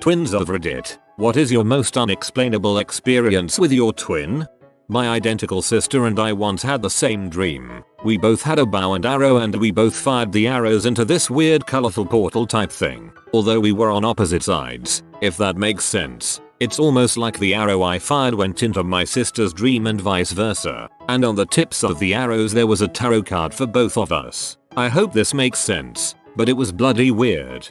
Twins of Reddit, what is your most unexplainable experience with your twin? My identical sister and I once had the same dream. We both had a bow and arrow and we both fired the arrows into this weird colorful portal type thing. Although we were on opposite sides, if that makes sense. It's almost like the arrow I fired went into my sister's dream and vice versa. And on the tips of the arrows there was a tarot card for both of us. I hope this makes sense, but it was bloody weird.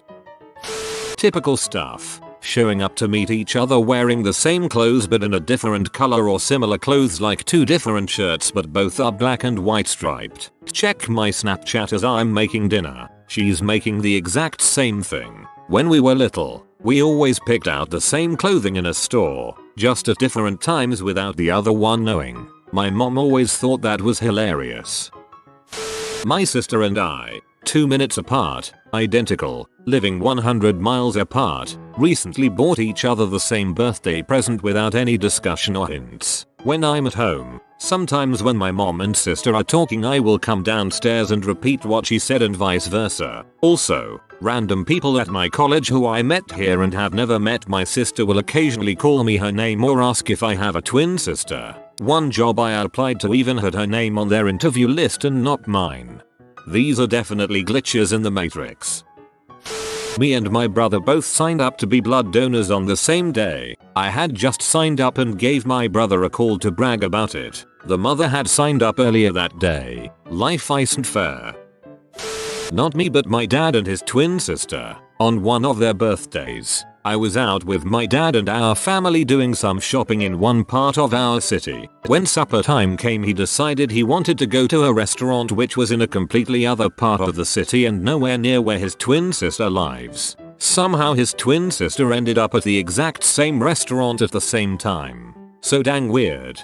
Typical stuff. Showing up to meet each other wearing the same clothes but in a different color or similar clothes like two different shirts but both are black and white striped. Check my Snapchat as I'm making dinner. She's making the exact same thing. When we were little, we always picked out the same clothing in a store, just at different times without the other one knowing. My mom always thought that was hilarious. My sister and I, 2 minutes apart, identical, living 100 miles apart, recently bought each other the same birthday present without any discussion or hints. When I'm at home, sometimes when my mom and sister are talking I will come downstairs and repeat what she said and vice versa. Also, random people at my college who I met here and have never met my sister will occasionally call me her name or ask if I have a twin sister. One job I applied to even had her name on their interview list and not mine. These are definitely glitches in the matrix. Me and my brother both signed up to be blood donors on the same day. I had just signed up and gave my brother a call to brag about it. The mother had signed up earlier that day. Life isn't fair. Not me but my dad and his twin sister. On one of their birthdays, I was out with my dad and our family doing some shopping in one part of our city. When supper time came he decided he wanted to go to a restaurant which was in a completely other part of the city and nowhere near where his twin sister lives. Somehow his twin sister ended up at the exact same restaurant at the same time. So dang weird.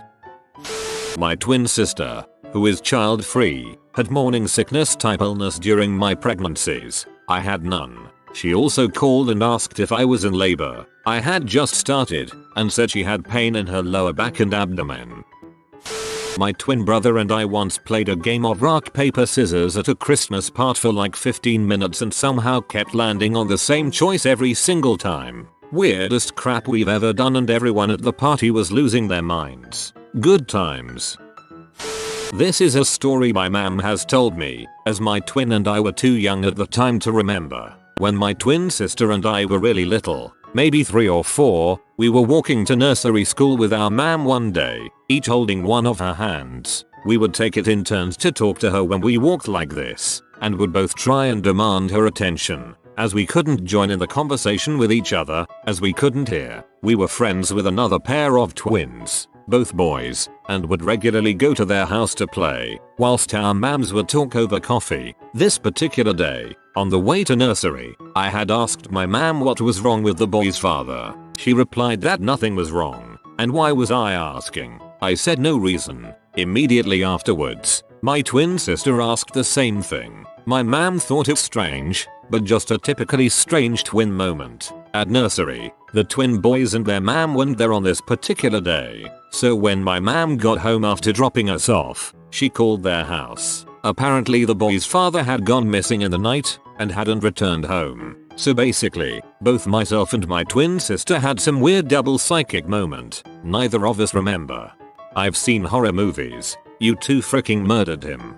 My twin sister, who is child free, had morning sickness type illness during my pregnancies. I had none. She also called and asked if I was in labor. I had just started and said she had pain in her lower back and abdomen. My twin brother and I once played a game of rock paper scissors at a Christmas party for like 15 minutes and somehow kept landing on the same choice every single time. Weirdest crap we've ever done and everyone at the party was losing their minds. Good times. This is a story my mom has told me, as my twin and I were too young at the time to remember. When my twin sister and I were really little, maybe 3 or 4, we were walking to nursery school with our mom one day, each holding one of her hands. We would take it in turns to talk to her when we walked like this, and would both try and demand her attention, as we couldn't join in the conversation with each other, as we couldn't hear. We were friends with another pair of twins, both boys, and would regularly go to their house to play, whilst our mams would talk over coffee. This particular day, on the way to nursery, I had asked my mom what was wrong with the boy's father. She replied that nothing was wrong, and why was I asking? I said no reason. Immediately afterwards, my twin sister asked the same thing. My mom thought it strange, but just a typically strange twin moment. At nursery, the twin boys and their mom weren't there on this particular day, so when my mom got home after dropping us off, she called their house. Apparently the boy's father had gone missing in the night and hadn't returned home. So basically, both myself and my twin sister had some weird double psychic moment. Neither of us remember. I've seen horror movies. You two freaking murdered him.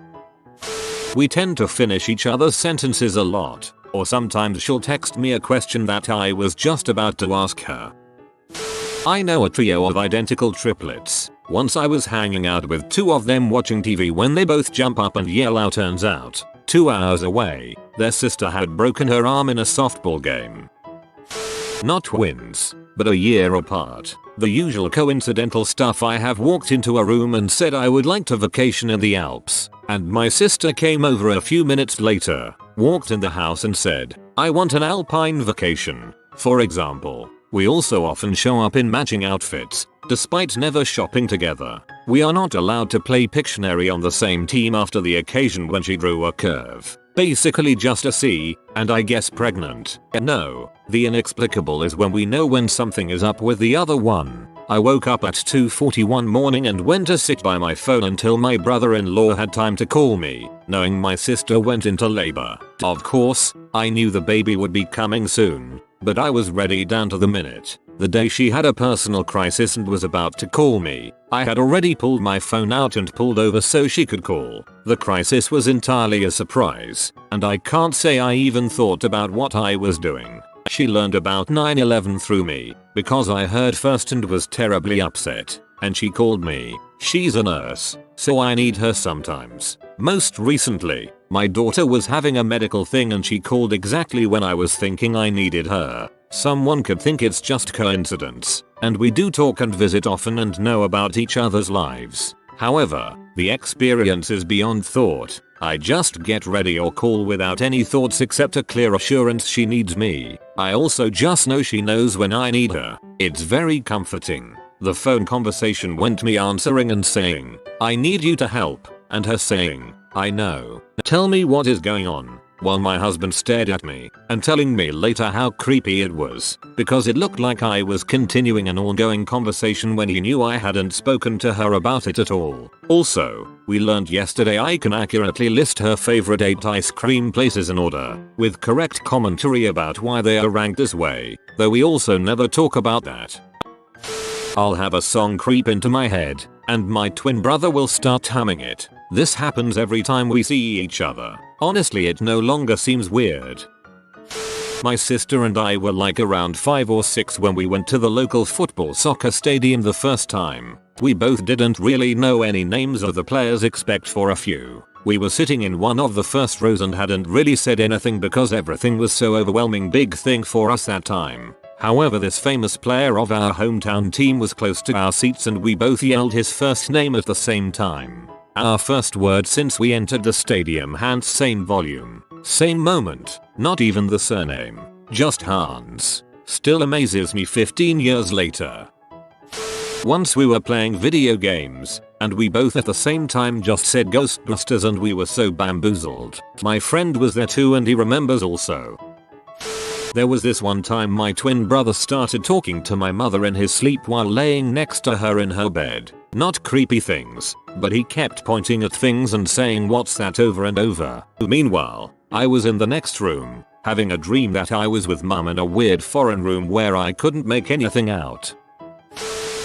We tend to finish each other's sentences a lot, or sometimes she'll text me a question that I was just about to ask her. I know a trio of identical triplets. Once I was hanging out with 2 of them watching TV when they both jump up and yell out. Turns out, 2 hours away, their sister had broken her arm in a softball game. Not twins, but a year apart. The usual coincidental stuff. I have walked into a room and said I would like to vacation in the Alps, and my sister came over a few minutes later, walked in the house and said, I want an alpine vacation. For example, we also often show up in matching outfits, despite never shopping together. We are not allowed to play Pictionary on the same team after the occasion when she drew a curve. Basically just a C, and I guess pregnant. No, the inexplicable is when we know when something is up with the other one. I woke up at 2:41 morning and went to sit by my phone until my brother-in-law had time to call me, knowing my sister went into labor. Of course, I knew the baby would be coming soon. but I was ready down to the minute. The day she had a personal crisis and was about to call me, I had already pulled my phone out and pulled over so she could call. The crisis was entirely a surprise, and I can't say I even thought about what I was doing. She learned about 9/11 through me, because I heard first and was terribly upset, and she called me. She's a nurse, so I need her sometimes. Most recently, my daughter was having a medical thing and she called exactly when I was thinking I needed her. Someone could think it's just coincidence, and we do talk and visit often and know about each other's lives. However, the experience is beyond thought. I just get ready or call without any thoughts except a clear assurance she needs me. I also just know she knows when I need her. It's very comforting. The phone conversation went me answering and saying, "I need you to help," and her saying, "I know. Tell me what is going on," while my husband stared at me and telling me later how creepy it was, because it looked like I was continuing an ongoing conversation when he knew I hadn't spoken to her about it at all. Also, we learned yesterday I can accurately list her favorite 8 ice cream places in order, with correct commentary about why they are ranked this way, though we also never talk about that. I'll have a song creep into my head, and my twin brother will start humming it. This happens every time we see each other. Honestly, it no longer seems weird. My sister and I were like around 5 or 6 when we went to the local football soccer stadium the first time. We both didn't really know any names of the players except for a few. We were sitting in one of the first rows and hadn't really said anything because everything was so overwhelming big thing for us that time. However, this famous player of our hometown team was close to our seats and we both yelled his first name at the same time. Our first word since we entered the stadium, Hans. Same volume, same moment, not even the surname, just Hans. Still amazes me 15 years later. Once we were playing video games, and we both at the same time just said Ghostbusters and we were so bamboozled. My friend was there too and he remembers also. There was this one time my twin brother started talking to my mother in his sleep while laying next to her in her bed. Not creepy things, but he kept pointing at things and saying "what's that" over and over. Meanwhile, I was in the next room, having a dream that I was with mum in a weird foreign room where I couldn't make anything out.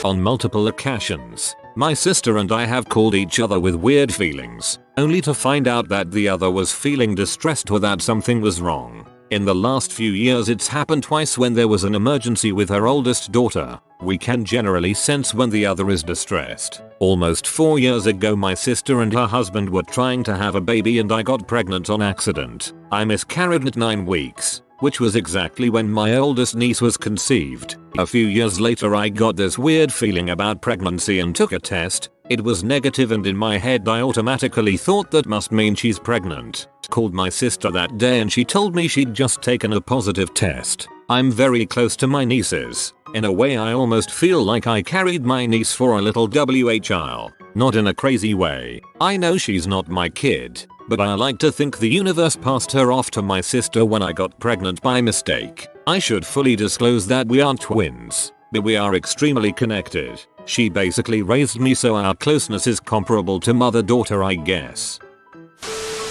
On multiple occasions, my sister and I have called each other with weird feelings, only to find out that the other was feeling distressed or that something was wrong. In the last few years it's happened twice when there was an emergency with her oldest daughter. We can generally sense when the other is distressed. Almost 4 years ago my sister and her husband were trying to have a baby and I got pregnant on accident. I miscarried at 9 weeks, which was exactly when my oldest niece was conceived. A few years later I got this weird feeling about pregnancy and took a test. It was negative and in my head I automatically thought that must mean she's pregnant. Called my sister that day and she told me she'd just taken a positive test. I'm very close to my nieces. In a way I almost feel like I carried my niece for a little while. Not in a crazy way. I know she's not my kid, but I like to think the universe passed her off to my sister when I got pregnant by mistake. I should fully disclose that we aren't twins, but we are extremely connected. She basically raised me so our closeness is comparable to mother-daughter, I guess.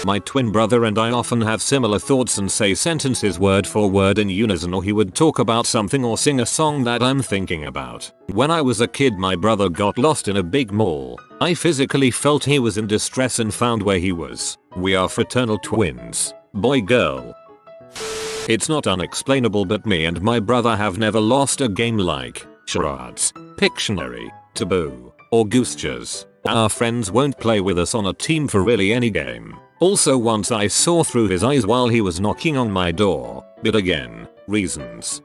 My twin brother and I often have similar thoughts and say sentences word for word in unison, or he would talk about something or sing a song that I'm thinking about. When I was a kid my brother got lost in a big mall. I physically felt he was in distress and found where he was. We are fraternal twins, boy girl. It's not unexplainable, but me and my brother have never lost a game like charades, Pictionary, Taboo, or Goose Chase. Our friends won't play with us on a team for really any game. Also once I saw through his eyes while he was knocking on my door, but again, reasons.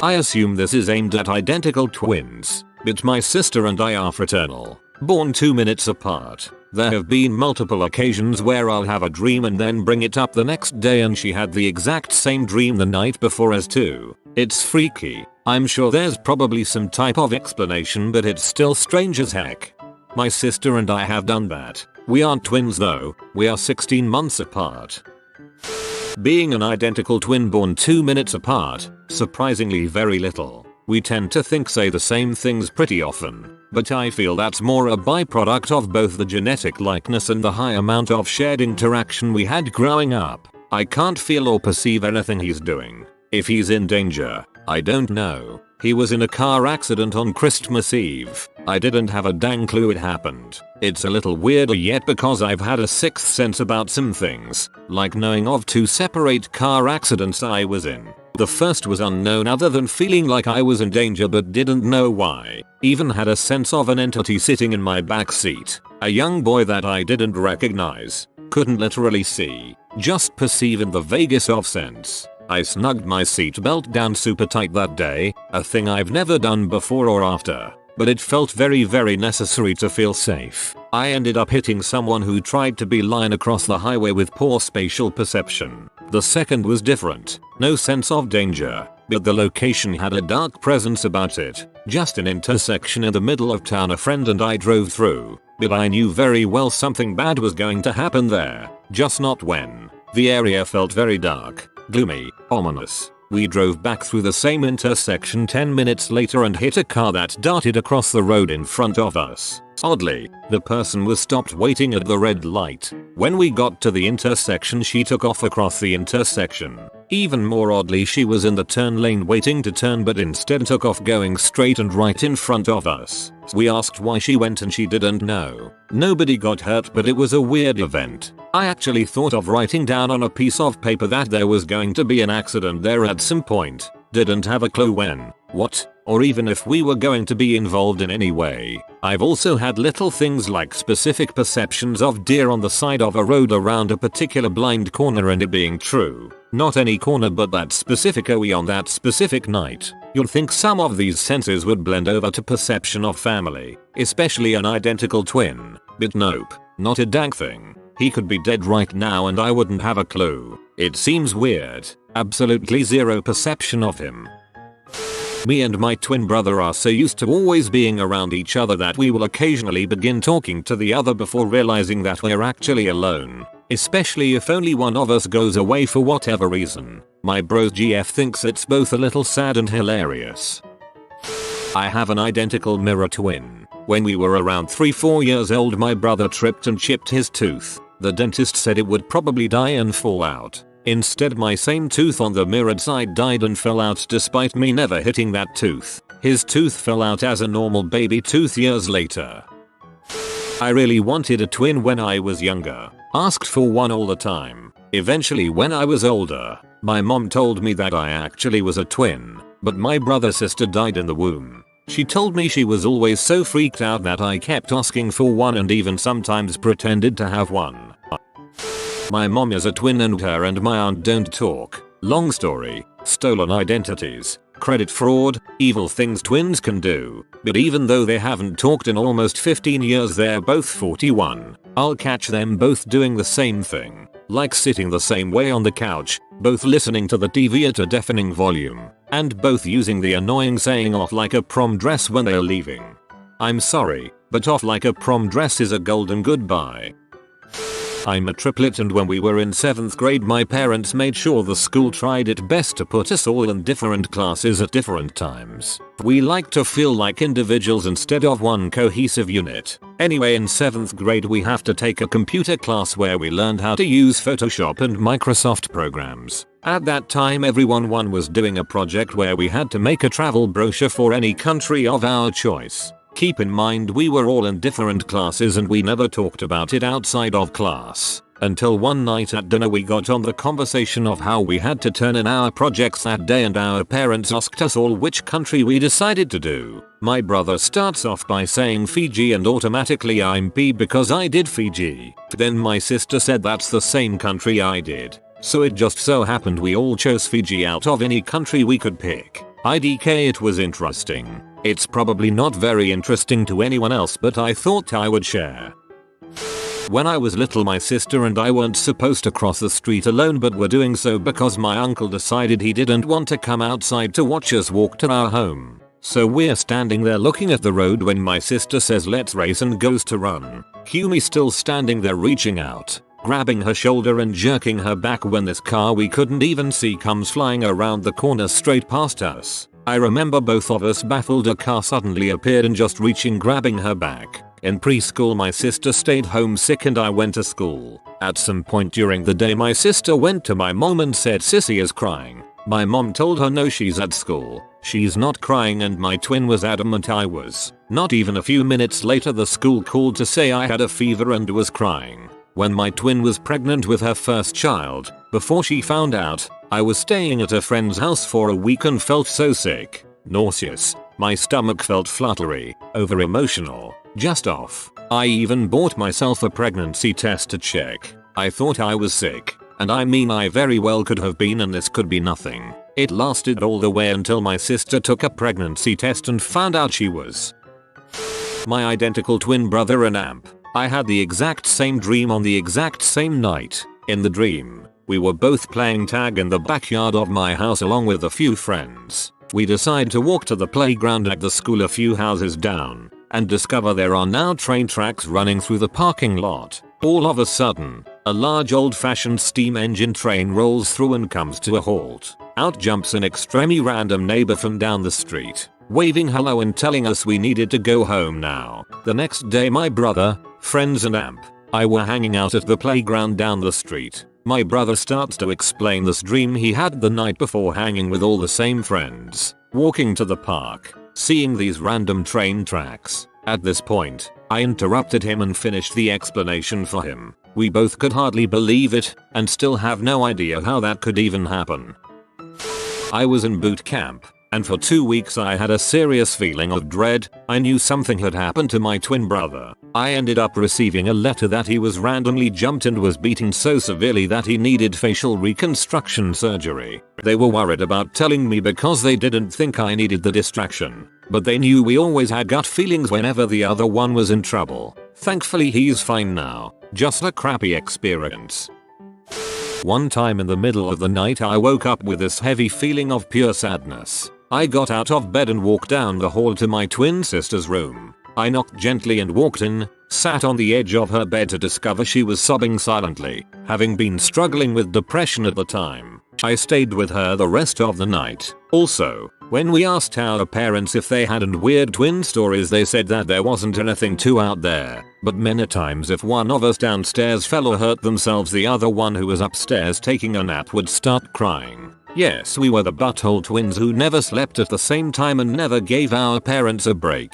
I assume this is aimed at identical twins, but my sister and I are fraternal, born 2 minutes apart. There have been multiple occasions where I'll have a dream and then bring it up the next day and she had the exact same dream the night before as too. It's freaky. I'm sure there's probably some type of explanation, but it's still strange as heck. My sister and I have done that. We aren't twins though, we are 16 months apart. Being an identical twin born 2 minutes apart, surprisingly very little. We tend to say the same things pretty often, but I feel that's more a byproduct of both the genetic likeness and the high amount of shared interaction we had growing up. I can't feel or perceive anything he's doing. If he's in danger, I don't know. He was in a car accident on Christmas Eve. I didn't have a dang clue it happened. It's a little weirder yet because I've had a sixth sense about some things, like knowing of 2 separate car accidents I was in. The first was unknown other than feeling like I was in danger but didn't know why. Even had a sense of an entity sitting in my back seat. A young boy that I didn't recognize. Couldn't literally see. Just perceive in the vaguest of sense. I snugged my seatbelt down super tight that day, a thing I've never done before or after. But it felt very necessary to feel safe. I ended up hitting someone who tried to beeline across the highway with poor spatial perception. The second was different. No sense of danger, but the location had a dark presence about it. Just an intersection in the middle of town a friend and I drove through. But I knew very well something bad was going to happen there. Just not when. The area felt very dark, gloomy, ominous. We drove back through the same intersection 10 minutes later and hit a car that darted across the road in front of us. Oddly, the person was stopped waiting at the red light. When we got to the intersection she took off across the intersection. Even more oddly she was in the turn lane waiting to turn but instead took off going straight and right in front of us. We asked why she went and she didn't know. Nobody got hurt but it was a weird event. I actually thought of writing down on a piece of paper that there was going to be an accident there at some point. Didn't have a clue when, what, or even if we were going to be involved in any way. I've also had little things like specific perceptions of deer on the side of a road around a particular blind corner and it being true. Not any corner but that specific OE on that specific night. You'd think some of these senses would blend over to perception of family, especially an identical twin. But nope, not a dang thing. He could be dead right now and I wouldn't have a clue. It seems weird. Absolutely zero perception of him. Me and my twin brother are so used to always being around each other that we will occasionally begin talking to the other before realizing that we're actually alone. Especially if only one of us goes away for whatever reason. My bros GF thinks it's both a little sad and hilarious. I have an identical mirror twin. When we were around 3-4 years old my brother tripped and chipped his tooth. The dentist said it would probably die and fall out. Instead my same tooth on the mirrored side died and fell out despite me never hitting that tooth. His tooth fell out as a normal baby tooth years later. I really wanted a twin when I was younger. Asked for one all the time. Eventually when I was older, my mom told me that I actually was a twin, but my brother's sister died in the womb. She told me she was always so freaked out that I kept asking for one and even sometimes pretended to have one. My mom is a twin and her and my aunt don't talk. Long story, stolen identities, credit fraud, evil things twins can do. But even though they haven't talked in almost 15 years they're both 41. I'll catch them both doing the same thing. Like sitting the same way on the couch, both listening to the TV at a deafening volume, and both using the annoying saying off like a prom dress when they're leaving. I'm sorry, but off like a prom dress is a golden goodbye. I'm a triplet and when we were in 7th grade my parents made sure the school tried its best to put us all in different classes at different times. We like to feel like individuals instead of one cohesive unit. Anyway in 7th grade we have to take a computer class where we learned how to use Photoshop and Microsoft programs. At that time everyone was doing a project where we had to make a travel brochure for any country of our choice. Keep in mind we were all in different classes and we never talked about it outside of class. Until one night at dinner we got on the conversation of how we had to turn in our projects that day and our parents asked us all which country we decided to do. My brother starts off by saying Fiji and automatically I'm P because I did Fiji. Then my sister said that's the same country I did. So it just so happened we all chose Fiji out of any country we could pick. IDK it was interesting. It's probably not very interesting to anyone else but I thought I would share. When I was little my sister and I weren't supposed to cross the street alone but were doing so because my uncle decided he didn't want to come outside to watch us walk to our home. So we're standing there looking at the road when my sister says let's race and goes to run. Cue me still standing there reaching out, grabbing her shoulder and jerking her back when this car we couldn't even see comes flying around the corner straight past us. I remember both of us baffled a car suddenly appeared and just reaching grabbing her back. In preschool my sister stayed home sick and I went to school. At some point during the day my sister went to my mom and said Sissy is crying. My mom told her no, she's at school, she's not crying, and my twin was adamant I was. Not even a few minutes later the school called to say I had a fever and was crying. When my twin was pregnant with her first child, before she found out, I was staying at a friend's house for a week and felt so sick, nauseous, my stomach felt fluttery, over emotional, just off. I even bought myself a pregnancy test to check. I thought I was sick, and I mean I very well could have been, and this could be nothing. It lasted all the way until my sister took a pregnancy test and found out she was my identical twin brother and amp. I had the exact same dream on the exact same night. In the dream, we were both playing tag in the backyard of my house along with a few friends. We decide to walk to the playground at the school a few houses down and discover there are now train tracks running through the parking lot. All of a sudden, a large old-fashioned steam engine train rolls through and comes to a halt. Out jumps an extremely random neighbor from down the street, waving hello and telling us we needed to go home now. The next day my brother, friends and amp, I were hanging out at the playground down the street. My brother starts to explain this dream he had the night before, hanging with all the same friends, walking to the park, seeing these random train tracks. At this point, I interrupted him and finished the explanation for him. We both could hardly believe it and still have no idea how that could even happen. I was in boot camp, and for 2 weeks I had a serious feeling of dread. I knew something had happened to my twin brother. I ended up receiving a letter that he was randomly jumped and was beaten so severely that he needed facial reconstruction surgery. They were worried about telling me because they didn't think I needed the distraction, but they knew we always had gut feelings whenever the other one was in trouble. Thankfully he's fine now, just a crappy experience. One time in the middle of the night I woke up with this heavy feeling of pure sadness. I got out of bed and walked down the hall to my twin sister's room. I knocked gently and walked in, sat on the edge of her bed to discover she was sobbing silently, having been struggling with depression at the time. I stayed with her the rest of the night. Also, when we asked our parents if they had weird twin stories, they said that there wasn't anything too out there, but many times if one of us downstairs fell or hurt themselves, the other one who was upstairs taking a nap would start crying. Yes, we were the butthole twins who never slept at the same time and never gave our parents a break.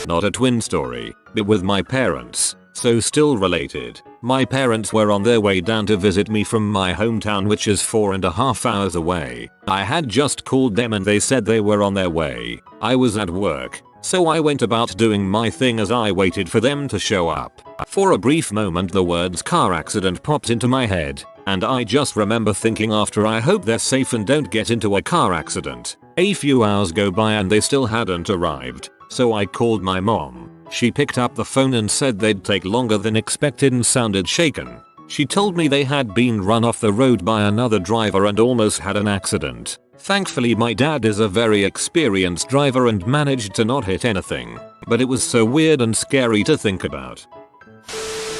Not a twin story, but with my parents, so still related. My parents were on their way down to visit me from my hometown, which is 4.5 hours away. I had just called them and they said they were on their way. I was at work, so I went about doing my thing as I waited for them to show up. For a brief moment the words car accident popped into my head, and I just remember thinking after, I hope they're safe and don't get into a car accident. A few hours go by and they still hadn't arrived, so I called my mom. She picked up the phone and said they'd take longer than expected and sounded shaken. She told me they had been run off the road by another driver and almost had an accident. Thankfully my dad is a very experienced driver and managed to not hit anything, but it was so weird and scary to think about.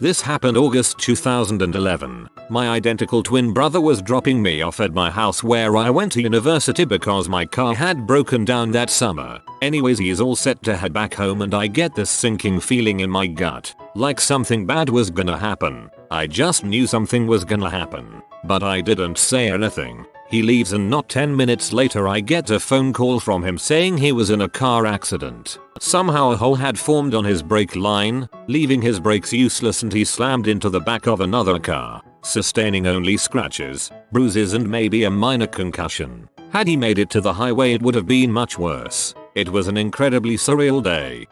This happened August 2011. My identical twin brother was dropping me off at my house where I went to university because my car had broken down that summer. Anyways, he's all set to head back home and I get this sinking feeling in my gut, like something bad was gonna happen. I just knew something was gonna happen, but I didn't say anything. He leaves and not 10 minutes later I get a phone call from him saying he was in a car accident. Somehow a hole had formed on his brake line, leaving his brakes useless, and he slammed into the back of another car, sustaining only scratches, bruises and maybe a minor concussion. Had he made it to the highway it would have been much worse. It was an incredibly surreal day.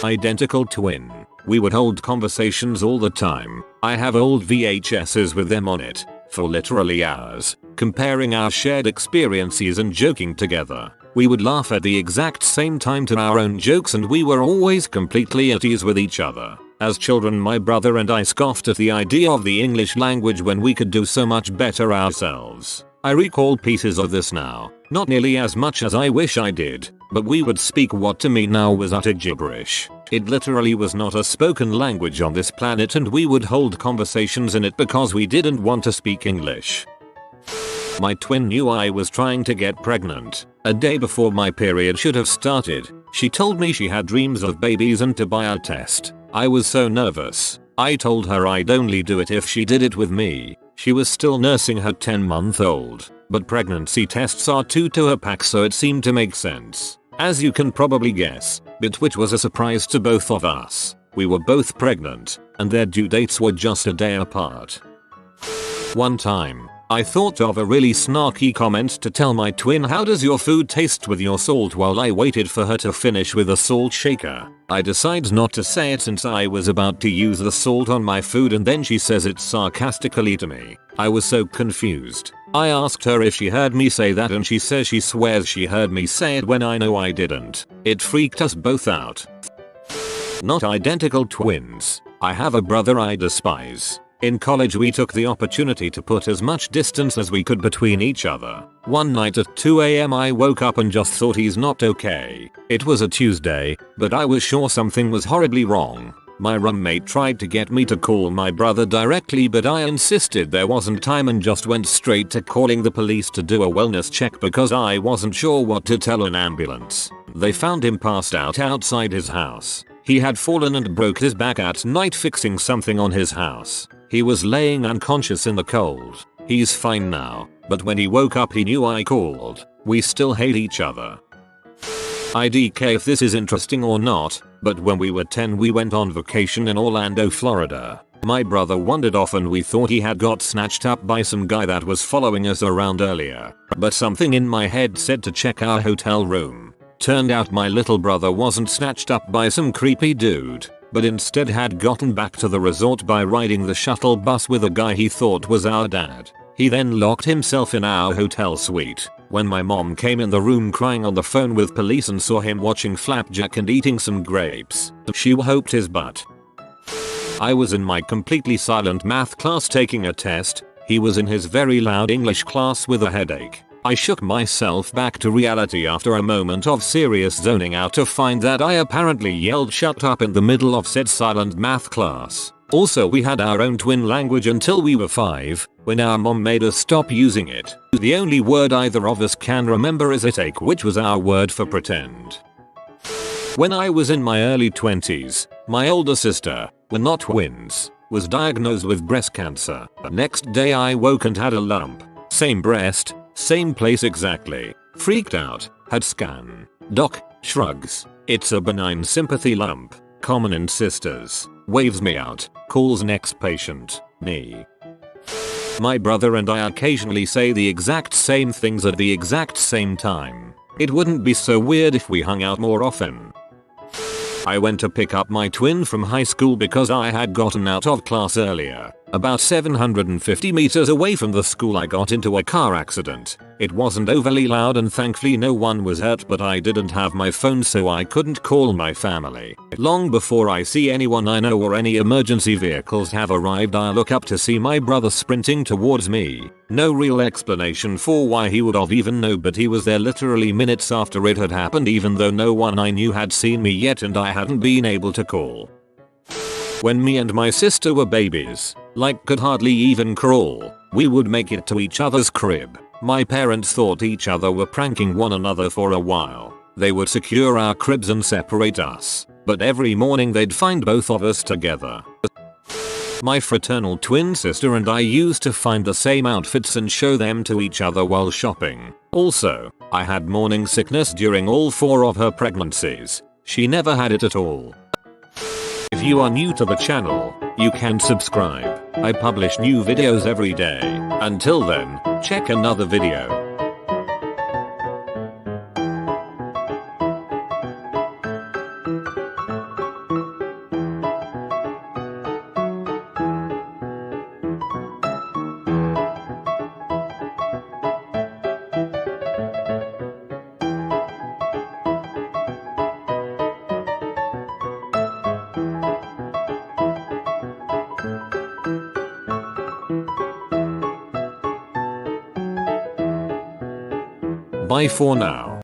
Identical twin. We would hold conversations all the time. I have old VHSs with them on it, for literally hours, comparing our shared experiences and joking together. We would laugh at the exact same time to our own jokes and we were always completely at ease with each other. As children my brother and I scoffed at the idea of the English language when we could do so much better ourselves. I recall pieces of this now, not nearly as much as I wish I did, but we would speak what to me now was utter gibberish. It literally was not a spoken language on this planet and we would hold conversations in it because we didn't want to speak English. My twin knew I was trying to get pregnant. A day before my period should have started, she told me she had dreams of babies and to buy a test. I was so nervous. I told her I'd only do it if she did it with me. She was still nursing her 10-month-old. but pregnancy tests are 2 to a pack, so it seemed to make sense. As you can probably guess, but which was a surprise to both of us, we were both pregnant, and their due dates were just a day apart. One time, I thought of a really snarky comment to tell my twin, how does your food taste with your salt, while I waited for her to finish with a salt shaker. I decided not to say it since I was about to use the salt on my food, and then she says it sarcastically to me. I was so confused. I asked her if she heard me say that, and she says she swears she heard me say it when I know I didn't. It freaked us both out. Not identical twins. I have a brother I despise. In college we took the opportunity to put as much distance as we could between each other. One night at 2 AM I woke up and just thought he's not okay. It was a Tuesday, but I was sure something was horribly wrong. My roommate tried to get me to call my brother directly, but I insisted there wasn't time and just went straight to calling the police to do a wellness check because I wasn't sure what to tell an ambulance. They found him passed out outside his house. He had fallen and broke his back at night fixing something on his house. He was laying unconscious in the cold. He's fine now, but when he woke up he knew I called. We still hate each other. IDK if this is interesting or not, but when we were 10 we went on vacation in Orlando, Florida. My brother wandered off and we thought he had got snatched up by some guy that was following us around earlier. But something in my head said to check our hotel room. Turned out my little brother wasn't snatched up by some creepy dude, but instead had gotten back to the resort by riding the shuttle bus with a guy he thought was our dad. He then locked himself in our hotel suite. When my mom came in the room crying on the phone with police and saw him watching flapjack and eating some grapes, she hoped his butt. I was in my completely silent math class taking a test. He was in his very loud English class with a headache. I shook myself back to reality after a moment of serious zoning out to find that I apparently yelled shut up in the middle of said silent math class. Also, we had our own twin language until we were 5, when our mom made us stop using it. The only word either of us can remember is itake, which was our word for pretend. When I was in my early 20s, my older sister, we're not twins, was diagnosed with breast cancer. Next day I woke and had a lump. Same breast, same place exactly. Freaked out, had scan. Doc, shrugs. It's a benign sympathy lump. Common in sisters. Waves me out. Calls next patient. Me. My brother and I occasionally say the exact same things at the exact same time. It wouldn't be so weird if we hung out more often. I went to pick up my twin from high school because I had gotten out of class earlier. About 750 meters away from the school I got into a car accident. It wasn't overly loud and thankfully no one was hurt, but I didn't have my phone so I couldn't call my family. Long before I see anyone I know or any emergency vehicles have arrived, I look up to see my brother sprinting towards me. No real explanation for why he would have even known, but he was there literally minutes after it had happened, even though no one I knew had seen me yet and I hadn't been able to call. When me and my sister were babies, like could hardly even crawl, we would make it to each other's crib. My parents thought each other were pranking one another for a while. They would secure our cribs and separate us, but every morning they'd find both of us together. My fraternal twin sister and I used to find the same outfits and show them to each other while shopping. Also, I had morning sickness during all 4 of her pregnancies. She never had it at all. If you are new to the channel, you can subscribe. I publish new videos every day. Until then, check another video. Bye for now.